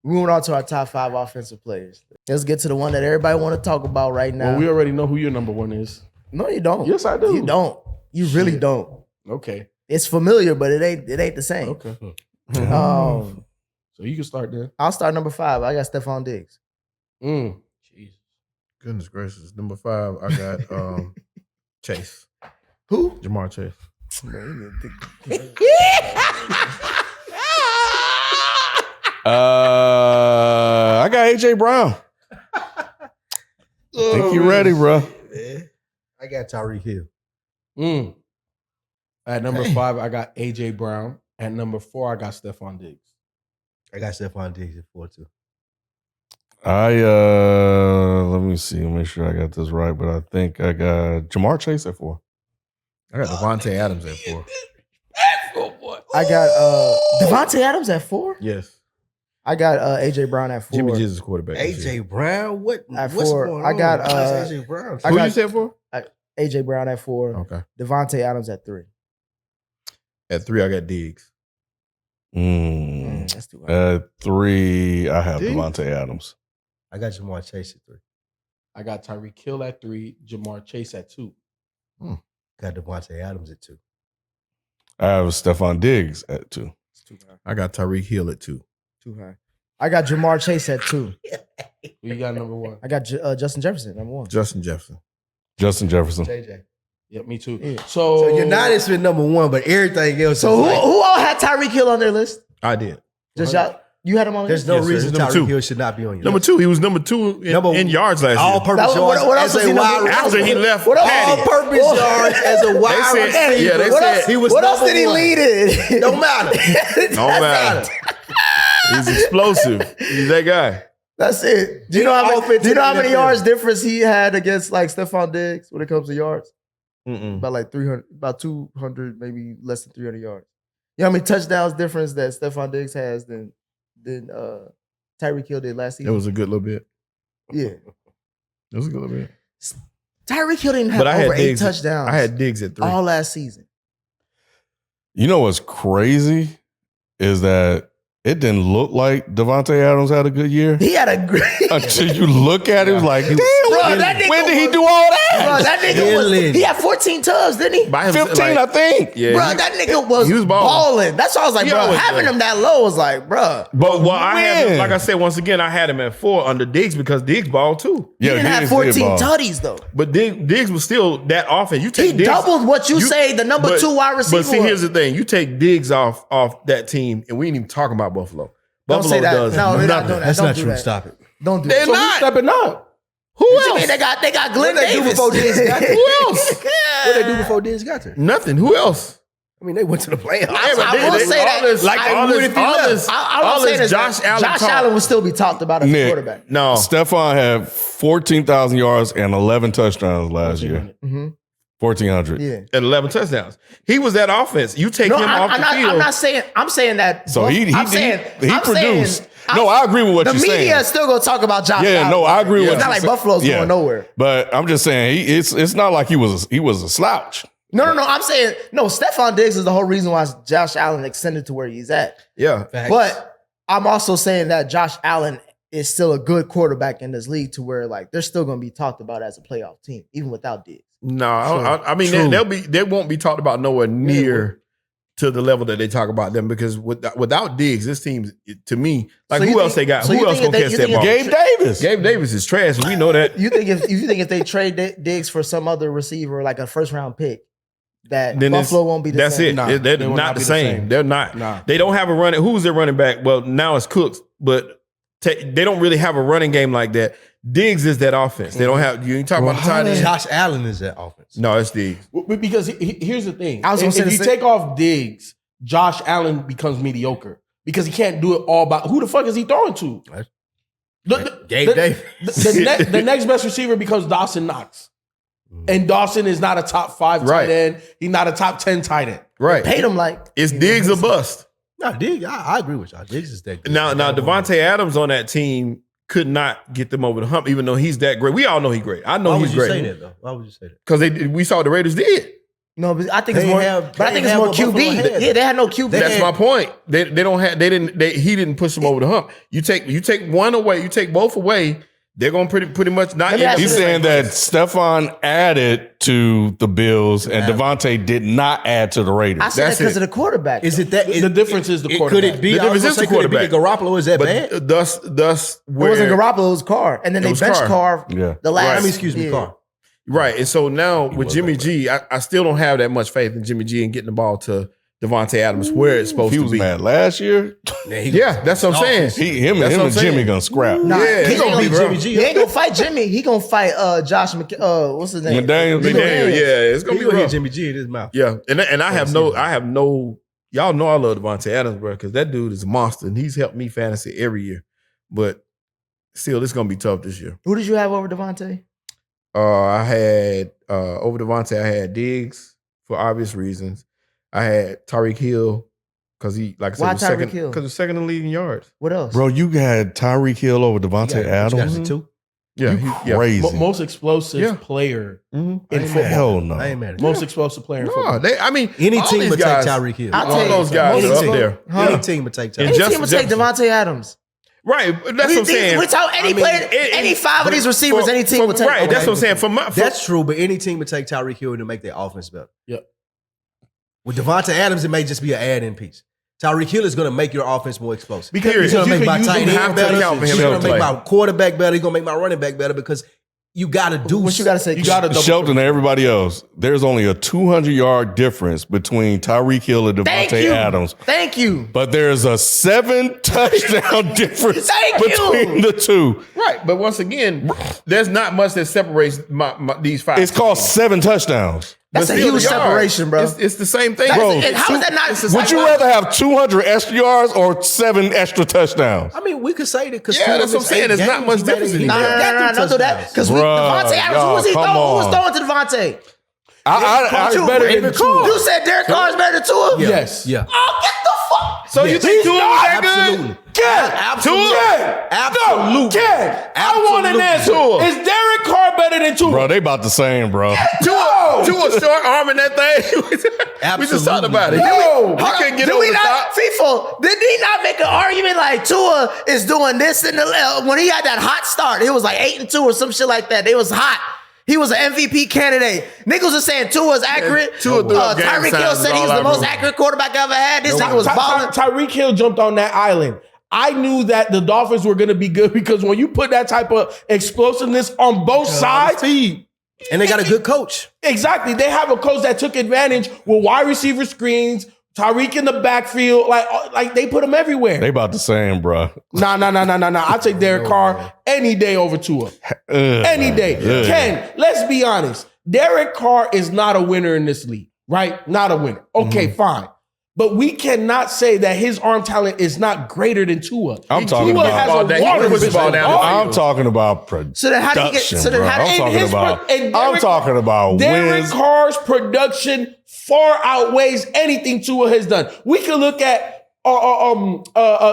Moving on to our top 5 offensive players. Let's get to the one that everybody want to talk about right now. Well, we already know who your number one is. No, you don't. Yes, I do. You don't. You really don't. Okay. It's familiar, but it ain't the same. Okay. So you can start then. I'll start number 5. I got Stefon Diggs. Jesus. Goodness gracious. Number 5, I got Chase. Who? Jamar Chase. I got AJ Brown. Think you ready, bro? I got Tyreek Hill. At number 5, I got AJ Brown. At number 4, I got Stefon Diggs. I got Stefon Diggs at 4 too. Let me see, make sure I got this right, but I think I got Jamar Chase at 4. I got Devonte Adams at 4. I got Devonte Adams at 4? Yes. I got AJ Brown at 4. Jimmy G's quarterback. AJ Brown? What's 4. going on? I got AJ Brown. Who you said 4? AJ Brown at 4. Okay. Devonte Adams at 3. At 3, I got Diggs. That's too hard. At 3, I have Devonte Adams. I got Jamar Chase at 3. I got Tyreek Hill at 3, Jamar Chase at 2. Got Devonte Adams at 2. I have Stefon Diggs at 2. It's too high. I got Tyreek Hill at 2. Too high. I got Jamar Chase at 2. Who you got number 1? I got Justin Jefferson, number 1. Justin Jefferson. Justin Jefferson. JJ. Yep, me too. Yeah. So Unitas been number 1, but everything else. So is who all had Tyreek Hill on their list? I did. Just y'all. You had him on. There's There? no Yes, sir. reason He's number Tyreek 2. Hill should not be on your Number list. 2, he was number 2 in yards last year. All-purpose yards. What else as was he a number? wide After he left What else? Patty. all-purpose yards as a wide They said- receiver. yeah, they What said- else? he was What else number did he 1. lead in? Don't matter. Don't matter. He's explosive. He's that guy. That's it. Do you know how many yards difference he had against like Stefon Diggs when it comes to yards? About like 300, about 200, maybe less than 300 yards. You know how many touchdowns difference that Stefon Diggs has than Tyreek Hill did last It season? was a good little bit. Yeah. It was a good little bit. Tyreek Hill didn't have But I had over 8 Diggs. touchdowns. I had Diggs at 3. all last season. You know what's crazy is that it didn't look like Devonte Adams had a good year. He had a great. Until you look at it, it was like, damn, that nigga when did he was- do all that? Bro, that nigga was. He had 14 tubs, didn't he? By him, 15, I think. Yeah, Bro, that nigga was, he was balling. That's why I was like, He bro, always having does. him that low was like, bro. But I had him, When? like I said, once again, I had him at 4 under Diggs because Diggs balled too. He didn't have Diggs 14 did ball. tutties though. But Diggs was still that offense. You take He Diggs, doubled what you say the number 2 wide receiver. But see, here's the thing: you take Diggs off that team, and we ain't even talking about Buffalo. Don't Buffalo say that. does No, they're not nothing. doing that. That's Don't not do true. that. Stop it. Don't do They're that. so not. who's stepping up? Who What you else? mean they got Glenn What they do Davis. before Diggs got there? Who else? What they do before Diggs got there? Nothing. Who else? I mean, they went to the playoffs. I will say that. Josh Allen. Josh Allen will still be talked about as a Nick. quarterback. No. Stephon had 14,000 yards and 11 touchdowns last year. 1,400. Yeah. At 11 touchdowns. He was that offense. You take No, him off the field. I'm not saying. I'm saying that. So he I'm saying, produced. No, I agree with what the you're saying. media is still gonna talk about Josh Allen. Yeah, no, I agree with It's what not you're like saying. Buffalo's Yeah. going nowhere. But I'm just saying, it's not like he was a slouch. No. I'm saying no. Stephon Diggs is the whole reason why Josh Allen extended to where he's at. Yeah. But I'm also saying that Josh Allen is still a good quarterback in this league to where like they're still going to be talked about as a playoff team even without Diggs. No, I mean they won't be talked about nowhere near to the level that they talk about them because without Diggs, this team to me, like So you who else think- they got? so Who you else think gonna if catch they- that you ball? think Gabe Davis. Gabe Davis is trash. We know that. You think if they trade Diggs for some other receiver like a first round pick, that Then Buffalo won't be the that's same? it. Nah, They're they will not not the be the same. same. They're not. Nah. They don't have a running. Who's their running back? Well, now it's Cooks, but they don't really have a running game like that. Diggs is that offense. They don't have. You ain't talking about the tight end. Josh Allen is that offense. No, it's Diggs. Because here's the thing. I was gonna If say the you same- take off Diggs, Josh Allen becomes mediocre because he can't do it all by who the fuck is he throwing to? Gabe Davis. The next best receiver becomes Dawson Knox. And Dawson is not a top 5 Right. tight end. He's not a top 10 tight end. Right. Paid him like It's Diggs or bust. No, Diggs. I agree with y'all. Diggs is that good. Now Devonte Adams on that team could not get them over the hump, even though he's that great. We all know he's great. I know Why he's would you great say that though? Why would you say that? because we saw what the Raiders did. No, but I think They it's more. have- But I they think it's have more what Buffalo QB. had. Yeah, they had no QB. That's my point. They don't have. They didn't. He didn't push them over the hump. You take one away. You take both away. They're gonna pretty much not. Let me ask you He's this. saying that Stefon added to the Bills and Devontae did not add to the Raiders. I said that That's because it. of the quarterback. Is it that? The difference is the Could quarterback. it be? The difference is the Could it be quarterback. the Garoppolo? Is that bad? But thus It where wasn't Garoppolo, it was Carr. And then It they was benched Carr. Carr Yeah. the last. I mean, excuse me, yeah. Carr. right. And so now with Jimmy G, I still don't have that much faith in Jimmy G and getting the ball to Devonte Adams where it's supposed He to was be. mad last year. Yeah, that's what I'm saying. Him That's and what I'm Jimmy saying. gonna scrap. Nah, Yeah, he he gonna gonna beat be Jimmy rough. G. He ain't gonna fight Jimmy. He gonna fight Josh what's his name? McDaniels. McDaniel, yeah, it's gonna He be gonna hit rough. Jimmy G in his mouth. Yeah, and I have no. Y'all know I love Devonte Adams, bro, because that dude is a monster, and he's helped me fantasy every year. But still, it's gonna be tough this year. Who did you have over Devontae? I had over Devontae, I had Diggs for obvious reasons. I had Tyreek Hill because he, like I said, Why was second Tyreek Hill? because was second in the league in yards. What else? Bro, you had Tyreek Hill over Devontae Adams. Two. Yeah, Crazy. Most explosive Yeah. player Mm-hmm. in football. Hell no. I ain't mad at that. Most explosive player in No, football. Any all team these would guys, take Tyreek Hill. I'll all take those guys most are up team- there. Huh? Any team would take And Any Tyreek. just- team would take Devontae Adams. Right, that's what I'm saying. We talk any player, any five of these receivers, any team would take. Right, that's what I'm saying. For my, That's true, but any team would take Tyreek Hill to make their offense better. Yep. With Devonta Adams, it may just be an add-in piece. Tyreek Hill is going to make your offense more explosive. Because He's going to you make can my use tight him end half better. to count for him He's to going to make play. my quarterback better. He's going to make my running back better because you got to do. What you got to say? You got to Shelton and everybody else, there's only a 200-yard difference between Tyreek Hill and Thank Devontae you. Adams. Thank you. But there's a 7-touchdown difference Thank you. between the two. right, but once again, there's not much that separates these five. It's called 7 touchdowns. That's But a still, huge the yards, separation, bro. It's the same thing, That's- bro. and how is that not? It's the Would same- you rather have 200 extra yards or 7 extra touchdowns? I mean, we could say that because Yeah, that's what I'm saying. There's not much difference No, don't do that. Because Bruh, Devontae Adams, who was he y'all, throwing? come Who was on. throwing to Devontae? I Carr better than Tua. You said Derek Carr is better than Tua? Yes. Yeah. Oh, get the fuck. So you think Tua was that good? Absolutely. Absolutely. I want an answer. Tua. Is Derek Carr better than Tua? Bro, they about the same, bro. Tua short arming that thing. We just talked about it. Yo, He couldn't get Did over we the not, top. FIFA, did he not make an argument like Tua is doing this in the when he had that hot start? It was like 8-2 or some shit like that. They was hot. He was an MVP candidate. Niggas was saying Tua's accurate. Tua threw up game Tyreek Hill signs said he all was the that most room. accurate quarterback I ever had. This nigga was balling. Tyreek Hill jumped on that island. I knew that the Dolphins were going to be good because when you put that type of explosiveness on both sides, And they got a good coach. exactly, they have a coach that took advantage with wide receiver screens, Tyreek in the backfield, like they put him everywhere. They about the same, bro. Nah. I take Derek Carr any day over Tua. Any day. Ken, let's be honest. Derek Carr is not a winner in this league, right? Not a winner. Okay, fine. But we cannot say that his arm talent is not greater than Tua. I'm talking Tua about- has Ball down. a He water pushes the ball pistol. down the field. I'm talking about production, So then how do you get? So then bro. how I'm do you talking get? about. and I'm Derek- talking about Derek wins. Carr's production far outweighs anything Tua has done. We can look at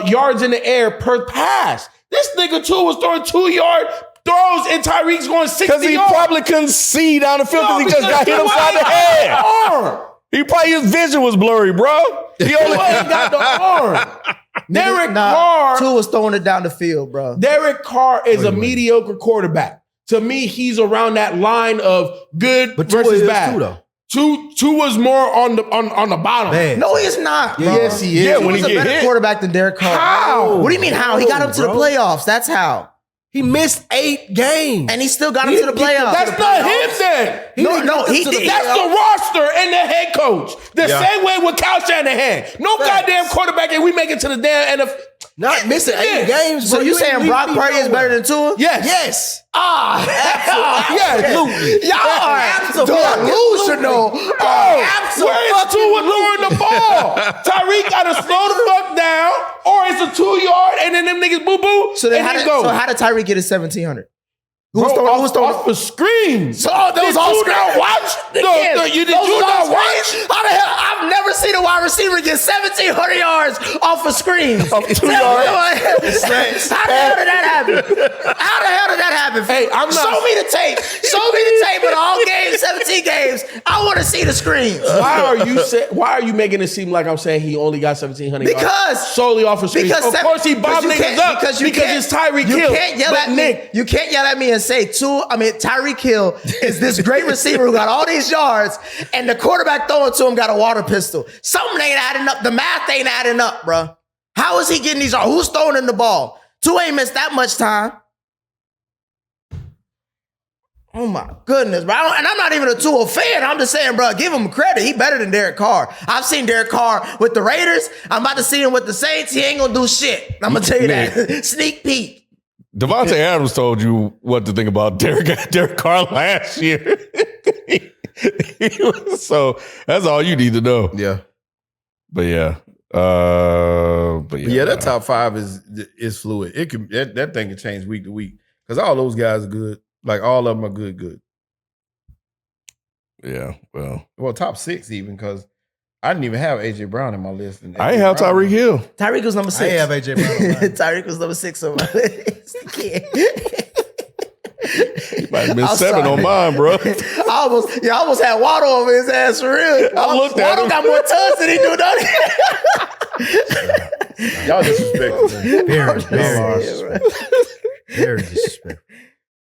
yards in the air per pass. This nigga Tua was throwing 2-yard throws and Tyreek's going 60 Because he yards. probably couldn't see down the field because he just got hit upside the head. Arm. He probably his vision was blurry, bro. He Tua only ain't got the arm. Derek Nah, Carr. Tua was throwing it down the field, bro. Derek Carr is a mediocre quarterback. To me, he's around that line of good But Tua versus is bad. too, though. Tua's more on the bottom. Bad. No, he's not. Bro. Yes, he is. Yeah, He when was he a get better hit. quarterback than Derek Carr. How? What do you mean how? He got him to the Bro. playoffs. That's how. He missed 8 games. And he still got him He to the didn't get playoffs. That's not him then. He did. That's the roster and the head coach. The Yeah. same way with Kyle Shanahan. No Facts. goddamn quarterback and we make it to the damn NFL. Not missing 8 games. So bro. you ain't saying leave Brock me Purdy is nowhere. better than Tua? Yes. Yes. Yes. Y'all are Absolutely. delusional. Where is Tua throwing the ball? Tyreek got to slow the fuck down, or it's a 2-yard and then them niggas boo boo. So then and how then did, go. so how did Tyreek get his 1,700? Off the screen. So those Did all you screen. not watch? Did you not watch? How the hell? I've never seen a wide receiver get 1,700 yards off a screen. Off 2 yards. How the hell did that happen? Hey, I'm not. Show me the tape. Show me the tape of all games, 17 games. I want to see the screens. Why are you making it seem like I'm saying he only got 1,700 yards? Because solely off of screens. Of course he bombed niggas up because it's Tyreek Hill. You can't yell at me. You can't yell at me and say Tyreek Hill is this great receiver who got all these yards, and the quarterback throwing to him got a water pistol. Something ain't adding up. The math ain't adding up, bro. How is he getting these yards? Who's throwing in the ball? Two ain't missed that much time. Oh my goodness, bro. And I'm not even a Tua fan. I'm just saying, bro, give him credit. He better than Derek Carr. I've seen Derek Carr with the Raiders. I'm about to see him with the Saints. He ain't gonna do shit. I'm gonna tell you that. Sneak peek. Devonte Adams told you what to think about Derek Carr last year. So that's all you need to know. Yeah. But yeah. That top 5 is fluid. It can that thing can change week to week. Because all those guys are good. Like all of them are good. Yeah, well, top 6 even, because I didn't even have AJ Brown in my list. And I ain't have Tyreek Hill. Tyreek was number 6. I ain't have AJ Brown on mine. Tyreek was number 6 on my list. You might have been 7 on mine, bro. I almost had Waddle over his ass for real. I looked at Waddle him. got more touch than he do, don't he? Y'all disrespectful. Very disrespectful.